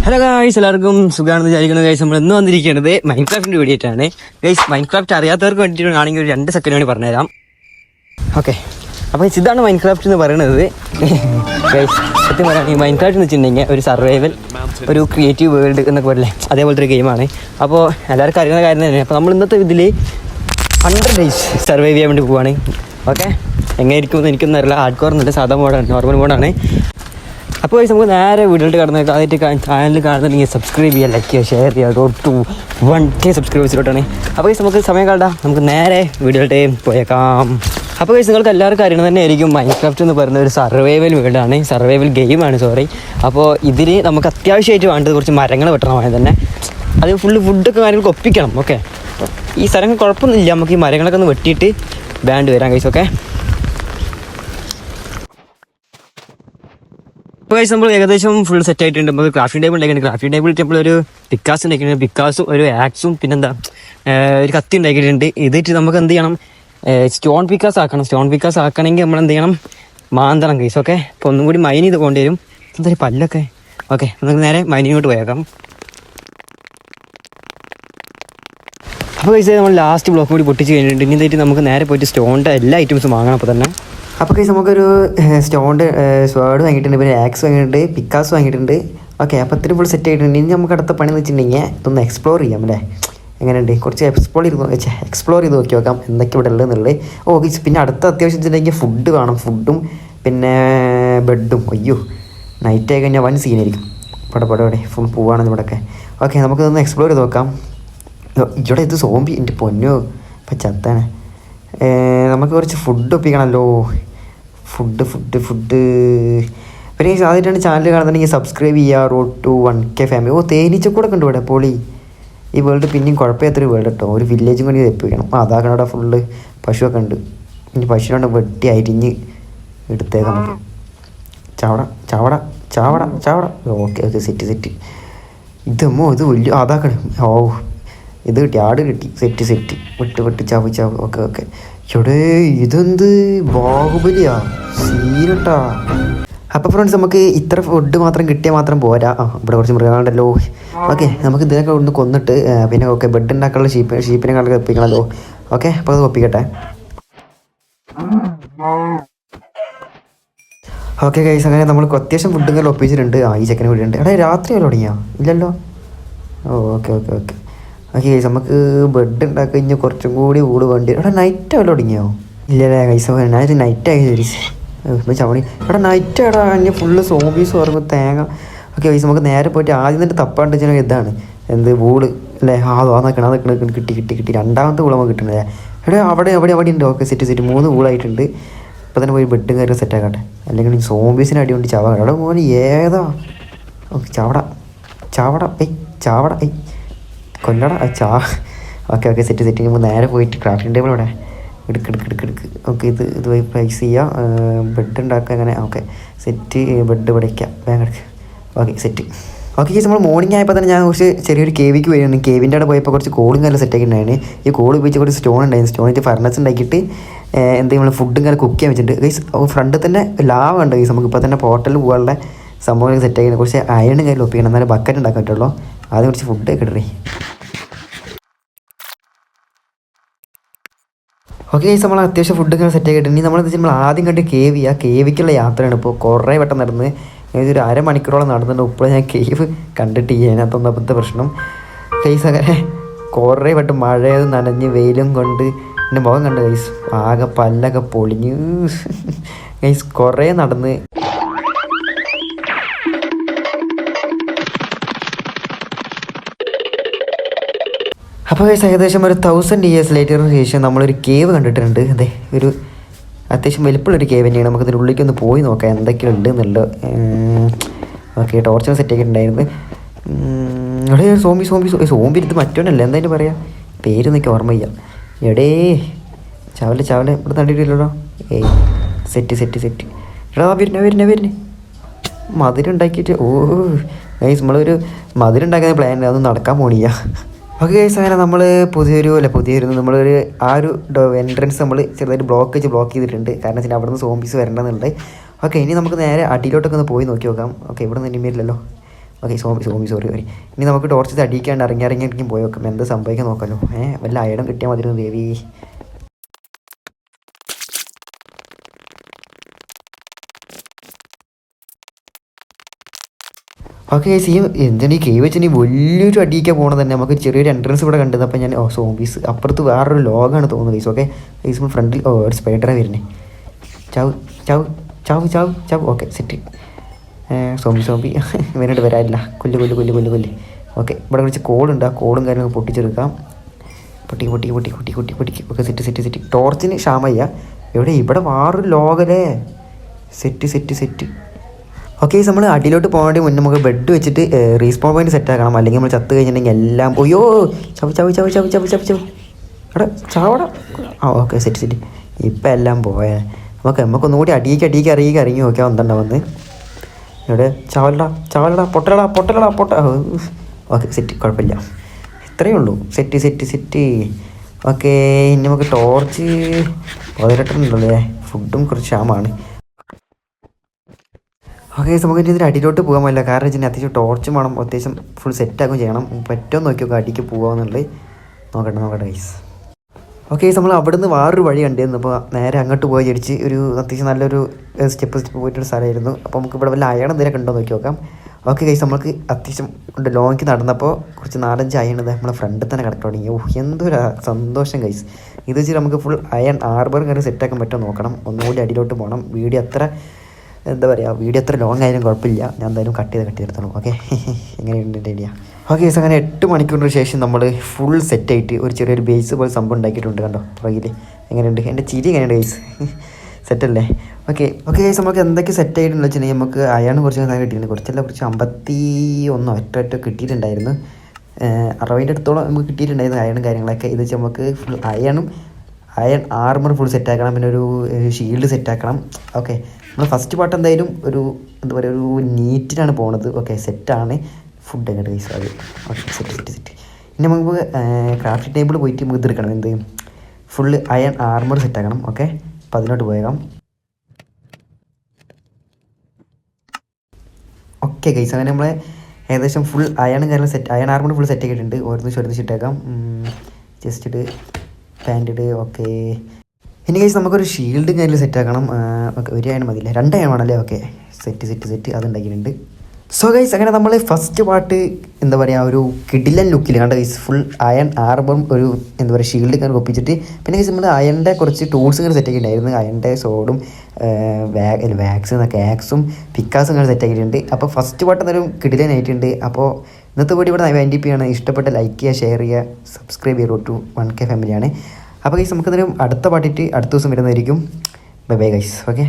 Hello guys, എല്ലാവർക്കും സുഖമാണെന്ന് വിചാരിക്കുന്നു. ഗൈസ്, നമ്മൾ ഇന്ന് വന്നിരിക്കുന്നത് മൈൻക്രാഫ്റ്റിന്റെ വീഡിയോ ആയിട്ടാണ്. ഗൈസ്, മൈൻക്രാഫ്റ്റ് അറിയാത്തവർക്ക് വേണ്ടിയിട്ടാണെങ്കിൽ ഒരു 2 സെക്കൻഡ് വേണ്ടി പറഞ്ഞുതരാം. ഓക്കെ, അപ്പോൾ ഇതാണ് മൈൻക്രാഫ്റ്റ് എന്ന് പറയുന്നത്. ഗൈസ്, സത്യം പറയുകയാണെങ്കിൽ ഈ മൈൻക്രാഫ്റ്റ് എന്ന് വെച്ചിട്ടുണ്ടെങ്കിൽ ഒരു സർവൈവൽ, ഒരു ക്രിയേറ്റീവ് വേൾഡ് എന്നൊക്കെ പറയില്ലേ, അതേപോലത്തെ ഒരു ഗെയിമാണ്. അപ്പോൾ എല്ലാവർക്കും അറിയുന്ന കാര്യം തന്നെയാണ്. അപ്പോൾ നമ്മൾ ഇന്നത്തെ ഇതിൽ 100 ഡേയ്സ് സർവൈവ് ചെയ്യാൻ വേണ്ടി പോവുകയാണ്. ഓക്കെ, എങ്ങനെ ഇരിക്കുമെന്ന് എനിക്കൊന്നും അറിയില്ല. ഹാർഡ് കോർ എന്നിട്ട് സാധാ മോഡാണ്, നോർമൽ മോഡാണ്. അപ്പോൾ നമുക്ക് നേരെ വീഡിയോയിട്ട് കടന്നിട്ട് ആദ്യമായിട്ട് ചാനൽ കാണുന്നുണ്ടെങ്കിൽ സബ്സ്ക്രൈബ് ചെയ്യുക, ലൈക്ക് ചെയ്യുക, ഷെയർ ചെയ്യുക. റോഡ് ടു 1K സബ്സ്ക്രൈബേഴ്സിലോട്ടാണ്. അപ്പോൾ നമുക്ക് സമയം കളടാം, നമുക്ക് നേരെ വീഡിയോയിലോട്ട് പോയേക്കാം. അപ്പോൾ നിങ്ങൾക്ക് എല്ലാവർക്കും അറിയണം തന്നെ ആയിരിക്കും, മൈൻക്രാഫ്റ്റ് എന്ന് പറയുന്ന ഒരു സർവൈവൽ വീടാണ്, സർവൈവൽ ഗെയിമാണ്. അപ്പോൾ ഇതിൽ നമുക്ക് അത്യാവശ്യമായിട്ട് വേണ്ടത് കുറച്ച് മരങ്ങൾ വെട്ടണമായി തന്നെ. അത് ഫുള്ള് ഫുഡൊക്കെ കാര്യങ്ങൾക്ക് ഒപ്പിക്കണം. ഓക്കെ, ഈ സ്ഥലങ്ങൾ കുഴപ്പമൊന്നുമില്ല, നമുക്ക് ഈ മരങ്ങളൊക്കെ ഒന്ന് വെട്ടിയിട്ട് ബാൻഡ് വരാം കൈസ്. ഓക്കെ, ഇപ്പോൾ കഴിച്ച് നമ്മൾ ഏകദേശം ഫുൾ സെറ്റ് ആയിട്ടുണ്ട്. നമുക്ക് ക്രാഫ്റ്റിംഗ് ടേബിൾ ഉണ്ടാക്കിയിട്ടുണ്ട്. ക്രാഫ്റ്റിംഗ് ടേബിൾ നമ്മൾ ഒരു പിക്കാസ് ഉണ്ടാക്കിയിട്ടുണ്ട്, പിക്കാസും ഒരു ആക്സും പിന്നെന്താ ഒരു കത്തി ഉണ്ടാക്കിയിട്ടുണ്ട്. ഇതിട്ട് നമുക്ക് എന്ത് ചെയ്യണം, സ്റ്റോൺ പിക്കാസ് ആക്കണം. സ്റ്റോൺ പിക്കാസ് ആക്കണമെങ്കിൽ നമ്മൾ എന്ത് ചെയ്യണം, മാന്തണം കൈസ്. ഓക്കെ, അപ്പോൾ ഒന്നും കൂടി മൈൻ ചെയ്ത് കൊണ്ടുവരും. എന്തായാലും പല്ലൊക്കെ. ഓക്കെ, നമുക്ക് നേരെ മൈനിങ്ങോട്ട് പോയേക്കാം. അപ്പോൾ കഴിച്ച് നമ്മൾ ലാസ്റ്റ് ബ്ലോക്ക് കൂടി പൊട്ടിച്ച് കഴിഞ്ഞിട്ടുണ്ട്. ഇനി ഇതായിട്ട് നമുക്ക് നേരെ പോയിട്ട് സ്റ്റോണിൻ്റെ എല്ലാ ഐറ്റംസും വാങ്ങണം. അപ്പോൾ തന്നെ അപ്പോൾ കേസ് നമുക്കൊരു സ്റ്റോണിൻ്റെ സ്വേർഡ് വാങ്ങിയിട്ടുണ്ട്, പിന്നെ ആക്സ് വാങ്ങിയിട്ടുണ്ട്, പിക്കാസ് വാങ്ങിയിട്ടുണ്ട്. ഓക്കെ, അപ്പോൾ ഇത്തിരി ഫുൾ സെറ്റ് ആയിട്ടുണ്ട്. ഇനി നമുക്ക് അടുത്ത പണി എന്ന് വെച്ചിട്ടുണ്ടെങ്കിൽ ഇതൊന്ന് എക്സ്പ്ലോർ ചെയ്യാം അല്ലേ. എങ്ങനെയുണ്ട്, കുറച്ച് എക്സ്പ്ലോർ ചെയ്ത് നോക്കി നോക്കാം എന്തൊക്കെ ഇവിടെ ഉള്ളതെന്നുള്ളത്. ഓക്കെ, പിന്നെ അടുത്ത അത്യാവശ്യം വെച്ചിട്ടുണ്ടെങ്കിൽ ഫുഡ് വേണം, ഫുഡും പിന്നെ ബെഡും. അയ്യോ, നൈറ്റ് ആയി കഴിഞ്ഞാൽ വൻ സീനായിരിക്കും. ഇവിടെ ഫുൾ പോവാണ് ഇവിടെയൊക്കെ. ഓക്കെ, നമുക്കിതൊന്ന് എക്സ്പ്ലോർ ചെയ്ത് നോക്കാം. ഇവിടെ ഇത് സോംബി, എൻ്റെ പൊന്നോ ഇപ്പം ചത്താണ്. നമുക്ക് കുറച്ച് ഫുഡ് ഒപ്പിക്കണമല്ലോ. ഫുഡ് പിന്നെ ആദ്യമായിട്ടാണ് ചാനൽ കാണുന്നുണ്ടെങ്കിൽ സബ്സ്ക്രൈബ് ചെയ്യുക. Road to 1K family. തേനീച്ചക്കൂടെ ഉണ്ട് ഇവിടെ, പൊളി. ഈ വേൾഡ് പിന്നെയും കുഴപ്പമില്ലാത്തൊരു വേൾഡ് കേട്ടോ. ഒരു വില്ലേജും കൂടി എപ്പിക്കണം. അതാക്കണം അവിടെ ഫുള്ള് പശുവൊക്കെ ഉണ്ട്. ഇനി പശുവിനോട് വെട്ടി അരിഞ്ഞ് എടുത്തേക്കാം നമുക്ക്. ചാവട. Okay, set. ഇതമ്മോ, ഇത് വലിയ അതാക്കണം. ഓ, ഇത് കിട്ടി, ആട് കിട്ടി. സെറ്റ് വെട്ട് ചാവ്. ഓക്കെ. ഇവിടെ ഇതെന്ത് ബാഹുബലിയാ, സീനട്ടാ. അപ്പോൾ ഫ്രണ്ട്സ്, നമുക്ക് ഇത്ര ഫുഡ് മാത്രം കിട്ടിയാൽ മാത്രം പോരാ. ഇവിടെ കുറച്ച് മൃഗങ്ങളുണ്ടല്ലോ. ഓക്കെ, നമുക്ക് ഇതിനൊക്കെ ഒന്ന് കൊന്നിട്ട് പിന്നെ ഓക്കെ ബെഡ് ഉണ്ടാക്കാനുള്ള ഷീപ്പിനെ കണ്ടൊക്കെ ഒപ്പിക്കണമല്ലോ. ഓക്കെ, അപ്പോൾ അത് ഒപ്പിക്കട്ടെ. ഓക്കെ ഗൈസ്, അങ്ങനെ നമ്മൾക്ക് അത്യാവശ്യം ഫുഡുകൾ ഒപ്പിച്ചിട്ടുണ്ട്. ഈ ചെക്കനെ വീടുണ്ട്. എടാ, രാത്രി വല്ല തുടങ്ങിയോ? ഇല്ലല്ലോ. ഓക്കെ ഗൈസ്, നമുക്ക് ബെഡ് ഉണ്ടാക്കി കഴിഞ്ഞാൽ കുറച്ചും കൂടി കൂട് വേണ്ടി. എടാ, നൈറ്റ് വല്ല തുടങ്ങിയോ? ഇല്ലല്ലേ ഗൈസ്, ഞാൻ നൈറ്റായി തിരിച്ച് ചവണി. എടാ, നൈറ്റ് എടാ, ഇനി ഫുള്ള് സോംബീസ് പറയുമ്പോൾ തേങ്ങ. ഓക്കെ ഗൈസ്, നമുക്ക് നേരെ പോയിട്ട് ആദ്യം തന്നെ തപ്പാണ്ട് വെച്ചാൽ ഇതാണ് എന്ത് വൂള് അല്ലേ. നിൽക്കണം കിട്ടി. രണ്ടാമത്തെ വൂള് നമുക്ക് കിട്ടണേ. എടാ, അവിടെ ഉണ്ട്. Okay, set 3 വൂളായിട്ടുണ്ട്. ഇപ്പോൾ തന്നെ പോയി ബെഡും കാര്യം സെറ്റാക്കട്ടെ, അല്ലെങ്കിൽ സോംബീസിന് അടി കൊണ്ട് ചാവാ. എടാ മോന് ഏതാ? ഓക്കെ, ചാവട കൊല്ലട ഓക്കെ, സെറ്റ്. നമുക്ക് നേരെ പോയിട്ട് ക്രാഫ്റ്റിംഗ് ടേബിൾ ഇവിടെ എടുക്ക്. ഓക്കെ, ഇത് പോയി പ്രൈസ് ചെയ്യുക. ബെഡ് ഉണ്ടാക്കുക. അങ്ങനെ ഓക്കെ, സെറ്റ്. ബെഡ് പഠിക്കാം, വേഗം എടുക്കുക. Okay, set. ഓക്കെ ചേച്ചി, നമ്മൾ മോർണിംഗ് ആയപ്പോൾ തന്നെ ഞാൻ കുറച്ച് ചെറിയൊരു കേവിക്ക് വരുന്നു. കേവിൻ്റെ അവിടെ പോയപ്പോൾ കുറച്ച് കോളും കാര്യം സെറ്റാക്കി ഉണ്ടായിരുന്നു. ഈ കോൾ ഉപയോഗിച്ച് കുറച്ച് സ്റ്റോൺ ഉണ്ടായിരുന്നു. സ്റ്റോണിൻ്റെ ഫർണസ് ഉണ്ടാക്കിയിട്ട് എന്തെങ്കിലും ഫുഡും കാര്യം കുക്ക് ചെയ്യാൻ വെച്ചിട്ടുണ്ട്. ഗൈസ്, ഫ്രണ്ടിൽ തന്നെ ലാവ് ഉണ്ട്. ഗൈസ്, നമുക്ക് ഇപ്പോൾ തന്നെ പോർട്ടലിൽ പോകാനുള്ള സംഭവങ്ങൾ സെറ്റാക്കി കുറച്ച് അയൺ കാര്യം ഒപ്പിക്കണം, എന്നാലും ബക്കറ്റ് ഉണ്ടാക്കാൻ പറ്റുള്ളൂ. ആദ്യം കുറച്ച് ഫുഡ് കിട്ടേ. ഓക്കെ ഗൈസ്, നമ്മൾ അത്യാവശ്യം ഫുഡൊക്കെ സെറ്റ് ആക്കിയിട്ട് ഇനി നമ്മൾ ആദ്യം കണ്ട് കേവ് ചെയ്യുക. കേവിക്കുള്ള യാത്രയാണ്. ഇപ്പോൾ കുറേ വട്ടം നടന്ന് ഏതൊരു അരമണിക്കൂറോളം നടന്നിട്ട് ഇപ്പോൾ ഞാൻ കേവ് കണ്ടിട്ട് അതിനകത്തൊന്നും അപ്പോഴത്തെ പ്രശ്നം. ഗൈസ്, അങ്ങനെ കുറേ വട്ടം മഴയത് നനഞ്ഞ് വെയിലും കൊണ്ട് എൻ്റെ മുഖം കണ്ട് ഗൈസ് ആകെ പല്ലൊക്കെ പൊളിഞ്ഞ്. ഗൈസ്, കുറേ നടന്ന് അപ്പോൾ ഏകദേശം ഒരു 1000 years ലേറ്ററിന് ശേഷം നമ്മളൊരു കേവ് കണ്ടിട്ടുണ്ട്. അതെ, ഒരു അത്യാവശ്യം വലിപ്പമുള്ളൊരു കേവ് തന്നെയാണ്. നമുക്ക് ഇതിൻ്റെ ഉള്ളിലേക്ക് ഒന്ന് പോയി നോക്കാം എന്തൊക്കെ ഉണ്ട് എന്നുള്ളത്. ഓക്കെ, ടോർച്ചിന് സെറ്റ് ആക്കിയിട്ടുണ്ടായിരുന്നു. ഇവിടെ സോംബി ഇത് മറ്റോനല്ലേ, എന്തായാലും പറയാം, പേര് നിൽക്കുക ഓർമ്മ ചെയ്യാം. എടേ ചാവലെ ഇവിടെ കണ്ടിട്ടില്ലല്ലോ. സെറ്റ്. എടാ, വരുന്നേ മധുരം ഉണ്ടാക്കിയിട്ട്. ഗൈസ്, നമ്മളൊരു മധുരം ഉണ്ടാക്കുന്ന പ്ലാൻ അതൊന്നും നടക്കാൻ പോണില്ല. ഓക്കെ ഗൈസ്, അങ്ങനെ നമ്മൾ പുതിയൊരു നമ്മളൊരു ആ ഒരു എൻട്രൻസ് നമ്മൾ ചെറുതായിട്ട് ബ്ലോക്ക് ചെയ്തിട്ടുണ്ട്. കാരണം വെച്ചാൽ അവിടെ നിന്ന് സോംബീസ് വരണമെന്നുണ്ട്. ഓക്കെ, ഇനി നമുക്ക് നേരെ അടിയിലോട്ടൊക്കെ ഒന്ന് പോയി നോക്കി നോക്കാം. ഓക്കെ, ഇവിടെ നിന്ന് ഇനിമേലില്ലല്ലോ. Okay sorry. ഇനി നമുക്ക് ടോർച്ച് അടിക്കാണ്ട് ഇറങ്ങി പോയി നോക്കാം എന്ത് സംഭവിക്കാൻ നോക്കാമല്ലോ. വല്ല അയണം കിട്ടിയാൽ മതിരുന്നു ദേവി. ഓക്കെ ഗൈസ്, എന്തിനാ ഈ കേവ് വെച്ചാൽ വലിയൊരു അടിയിക്കാൻ പോകണത് തന്നെ. നമുക്ക് ചെറിയൊരു എൻട്രൻസ് ഇവിടെ കണ്ടത്. അപ്പോൾ ഞാൻ സോംബീസ് അപ്പുറത്ത് വേറൊരു ലോകമാണ് തോന്നുന്നത് ഗൈസ്. ഓക്കെ ഗൈസ് ഫ്രണ്ടിൽ ഒരു സ്പൈഡറെ വരുന്നേ. ചാവ്. Okay set. സോംബി ഇവനോട് വരാനില്ല. കൊല്ല്. ഓക്കെ ഇവിടെ കുറച്ച് കോളുണ്ട്. ആ കോളും കാര്യങ്ങളൊക്കെ പൊട്ടിച്ചെടുക്കാം. പൊട്ടി. Okay set. ടോർച്ചിന് ക്ഷാമയ്യ. ഇവിടെ വേറൊരു ലോകല്ലേ. സെറ്റ്. ഓക്കെ നമ്മൾ അടിയിലോട്ട് പോകാൻ വേണ്ടി മുന്നേ നമുക്ക് ബെഡ് വെച്ചിട്ട് റീസ്പോൺ പോയിന്റ് സെറ്റ് ആക്കണം. അല്ലെങ്കിൽ നമ്മൾ ചത്ത് കഴിഞ്ഞിട്ടുണ്ടെങ്കിൽ എല്ലാം അയ്യോ ചവ് എടാ ചാവടാ. Okay set. ഇപ്പം എല്ലാം പോയേ. നമുക്കൊന്നുകൂടി അടിയിക്ക് ഇറങ്ങി നോക്കിയാൽ എന്തുണ്ടാവുന്നത്. ഇവിടെ ചാവലടാ പൊട്ടലടാ. ഓക്കെ സെറ്റ്, കുഴപ്പമില്ല. ഇത്രയേ ഉള്ളൂ. സെറ്റ്. ഓക്കെ ഇനി നമുക്ക് ടോർച്ച് 18 ഉണ്ടല്ലേ. ഫുഡും കുറച്ച് ക്ഷാമമാണ്. ഓക്കെ നമുക്ക് ഇതിൽ അടിയിലോട്ട് പോകാൻ പറ്റില്ല. കാരണം വെച്ചാൽ അത്യാവശ്യം ടോർച്ചും വേണം. അത്യാവശ്യം ഫുൾ സെറ്റാക്കുകയും ചെയ്യണം. പറ്റുമോ നോക്കിയൊക്കെ അടിക്ക് പോകാമെന്നുള്ളത് നോക്കട്ടെ ഗൈസ്. ഓക്കെ നമ്മൾ അവിടുന്ന് വേറൊരു വഴി കണ്ടിരുന്നു. അപ്പോൾ നേരെ അങ്ങോട്ട് പോയി അടിച്ച് ഒരു അത്യാവശ്യം നല്ലൊരു സ്റ്റെപ്പ് പോയിട്ടൊരു സ്ഥലമായിരുന്നു. അപ്പോൾ നമുക്ക് ഇവിടെ വല്ല അയണം എന്തെങ്കിലും ഉണ്ടോ നോക്കി നോക്കാം. ഓക്കെ ഗൈസ് നമുക്ക് അത്യാവശ്യം ലോങ്ങിക്ക് നടന്നപ്പോൾ കുറച്ച് 4-5 അയണത് നമ്മളെ ഫ്രണ്ടിൽ തന്നെ കിടക്കാൻ തുടങ്ങി. എന്തൊരു സന്തോഷം ഗൈസ്. ഇത് വെച്ചിട്ട് നമുക്ക് ഫുൾ അയൺ ആർബറും കാര്യം സെറ്റാക്കാൻ പറ്റുമോ നോക്കണം. ഒന്നുകൂടി അടിയിലോട്ട് പോകണം. വീഡിയോ എത്ര ലോങ് ആയാലും കുഴപ്പമില്ല. ഞാൻ എന്തായാലും കട്ട് ചെയ്തെടുത്തോളൂ. ഓക്കെ എങ്ങനെയുണ്ട് എൻ്റെ ഐഡിയ? ഓക്കെ ഗൈസ് അങ്ങനെ 8 മണിക്കൂറിന് ശേഷം നമ്മൾ ഫുൾ സെറ്റായിട്ട് ഒരു ചെറിയൊരു ബേസ് പോലെ സംഭവം ഉണ്ടാക്കിയിട്ടുണ്ട്. കണ്ടോ പുറകിൽ എങ്ങനെയുണ്ട്? എൻ്റെ ചിരി എങ്ങനെയുണ്ട് ഗൈസ്? സെറ്റല്ലേ? ഓക്കെ ഗൈസ് നമുക്ക് എന്തൊക്കെ സെറ്റ് ആയിട്ടുണ്ടെന്ന് വെച്ചിട്ടുണ്ടെങ്കിൽ നമുക്ക് അയൺ കുറച്ച് സാധനം കിട്ടിയിട്ടുണ്ട്. കുറച്ച് 51 ഒറ്റ കിട്ടിയിട്ടുണ്ടായിരുന്നു. 60 അടുത്തോളം നമുക്ക് കിട്ടിയിട്ടുണ്ടായിരുന്നു അയണും കാര്യങ്ങളൊക്കെ. ഇത് വെച്ച് നമുക്ക് ഫുൾ അയൺ ആർമർ ഫുൾ സെറ്റാക്കണം. പിന്നെ ഒരു ഷീൽഡ് സെറ്റാക്കണം. ഓക്കെ നമ്മൾ ഫസ്റ്റ് പാർട്ട് എന്തായാലും ഒരു നീറ്റിനാണ് പോണത്. ഓക്കെ സെറ്റാണ്. ഫുഡ് എങ്ങോട്ട് ഗൈസ് അത്. Okay set. ഇനി നമുക്ക് ക്രാഫ്റ്റ് ടേബിൾ പോയിട്ട് നമുക്ക് ഇതെടുക്കണം. എന്ത് ഫുള്ള് അയൺ ആർമർ സെറ്റാക്കണം. ഓക്കെ അപ്പോൾ അതിലോട്ട് പോയേക്കാം. ഓക്കെ ഗൈസ് അങ്ങനെ നമ്മളെ ഏകദേശം ഫുൾ അയണും കാര്യങ്ങളും അയൺ ആർമർ ഫുൾ സെറ്റ് ആക്കിയിട്ടുണ്ട്. ഓരോന്ന് ഇട്ടേക്കാം. ജസ്റ്റ് പാൻറ്. ഓക്കെ ഇനി ഗൈസ് നമുക്കൊരു ഷീൽഡ് കാര്യം സെറ്റ് ആക്കണം. ഓക്കെ ഒരു അയൺ മതിയില്ല, 2 അയൺ വേണമല്ലേ? ഓക്കെ സെറ്റ് അതുണ്ടാക്കിയിട്ടുണ്ട്. സോ ഗൈസ് അങ്ങനെ നമ്മൾ ഫസ്റ്റ് പാർട്ട് ഒരു കിടിലൻ ലുക്കിൽ കണ്ട ഗൈസ് ഫുൾ അയൺ ആർബറും ഒരു ഷീൽഡ് കാര്യം ഒപ്പിച്ചിട്ട് പിന്നെ ഗൈസ് നമ്മൾ അയണിൻ്റെ കുറച്ച് ടൂൾസ് ഇങ്ങനെ സെറ്റ് ആക്കിയിട്ടുണ്ടായിരുന്നു. അയണിൻ്റെ സോഡും വാക്സും ആക്സും പിക്കാസും ഇങ്ങനെ സെറ്റ് ആക്കിയിട്ടുണ്ട്. അപ്പോൾ ഫസ്റ്റ് പാർട്ട് എന്തായാലും കിടിലനായിട്ടുണ്ട്. അപ്പോൾ ഇന്നത്തെ വീഡിയോ ഇവിടെ വൈൻഡപ്പ് ചെയ്യാണ്. ഇഷ്ടപ്പെട്ട ലൈക്ക് ചെയ്യുക, ഷെയർ ചെയ്യുക, സബ്സ്ക്രൈബ് ചെയ്യുക. ടു 1K ഫാമിലിയാണ്. അപ്പോൾ ഗൈസ് നമുക്കെന്തായാലും അടുത്ത പാട്ടിട്ട് അടുത്ത ദിവസം വരുന്നതായിരിക്കും. Bye guys. ഓക്കെ.